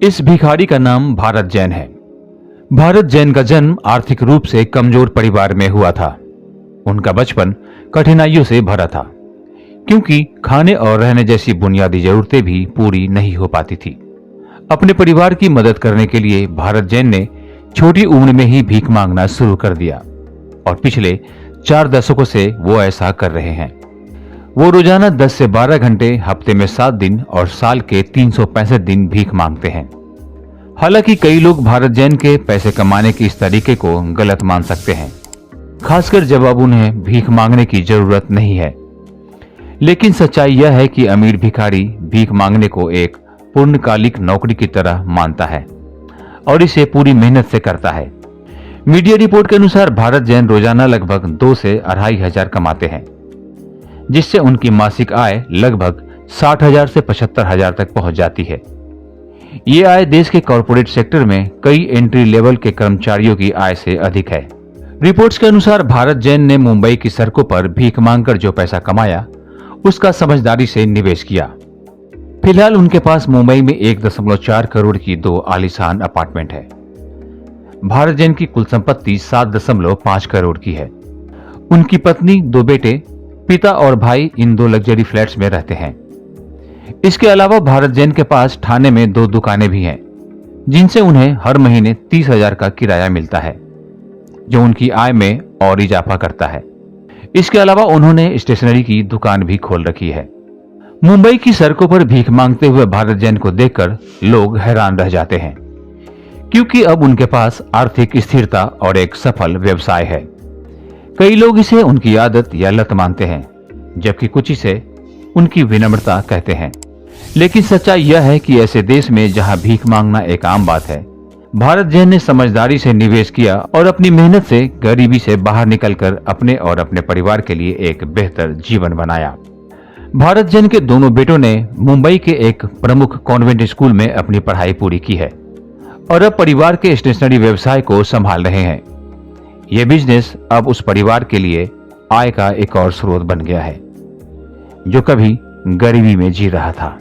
इस भिखारी का नाम भारत जैन है। भारत जैन का जन्म आर्थिक रूप से कमजोर परिवार में हुआ था। उनका बचपन कठिनाइयों से भरा था, क्योंकि खाने और रहने जैसी बुनियादी जरूरतें भी पूरी नहीं हो पाती थी। अपने परिवार की मदद करने के लिए भारत जैन ने छोटी उम्र में ही भीख मांगना शुरू कर दिया और पिछले 4 दशकों से वो ऐसा कर रहे हैं। वो रोजाना 10 से 12 घंटे, हफ्ते में 7 दिन और साल के 365 दिन भीख मांगते हैं। हालांकि कई लोग भारत जैन के पैसे कमाने के इस तरीके को गलत मान सकते हैं, खासकर जब अब उन्हें भीख मांगने की जरूरत नहीं है। लेकिन सच्चाई यह है कि अमीर भिखारी भीख मांगने को एक पूर्णकालिक नौकरी की तरह मानता है और इसे पूरी मेहनत से करता है। मीडिया रिपोर्ट के अनुसार भारत जैन रोजाना लगभग 2 से 2,500 कमाते हैं, जिससे उनकी मासिक आय लगभग 60,000 से 75,000 तक पहुंच जाती है। ये आय देश के कॉरपोरेट सेक्टर में कई एंट्री लेवल के कर्मचारियों की आय से अधिक है। रिपोर्ट्स के अनुसार भारत जैन ने मुंबई की सड़कों पर भीख मांगकर जो पैसा कमाया, उसका समझदारी से निवेश किया। फिलहाल उनके पास मुंबई में 1.4 करोड़ की 2 आलीशान अपार्टमेंट है। भारत जैन की कुल संपत्ति 7.5 करोड़ की है। उनकी पत्नी, 2 बेटे, पिता और भाई इन 2 लग्जरी फ्लैट्स में रहते हैं। इसके अलावा भारत जैन के पास ठाणे में 2 दुकानें भी हैं, जिनसे उन्हें हर महीने 30,000 का किराया मिलता है, जो उनकी आय में और इजाफा करता है। इसके अलावा उन्होंने स्टेशनरी की दुकान भी खोल रखी है। मुंबई की सड़कों पर भीख मांगते हुए भारत जैन को देखकर लोग हैरान रह जाते हैं, क्योंकि अब उनके पास आर्थिक स्थिरता और एक सफल व्यवसाय है। कई लोग इसे उनकी आदत या लत मानते हैं, जबकि कुछ इसे उनकी विनम्रता कहते हैं। लेकिन सच्चाई यह है कि ऐसे देश में जहां भीख मांगना एक आम बात है, भारत जैन ने समझदारी से निवेश किया और अपनी मेहनत से गरीबी से बाहर निकलकर अपने और अपने परिवार के लिए एक बेहतर जीवन बनाया। भारत जैन के दोनों बेटों ने मुंबई के एक प्रमुख कॉन्वेंट स्कूल में अपनी पढ़ाई पूरी की है और अब परिवार के स्टेशनरी व्यवसाय को संभाल रहे हैं। यह बिजनेस अब उस परिवार के लिए आय का एक और स्रोत बन गया है, जो कभी गरीबी में जी रहा था।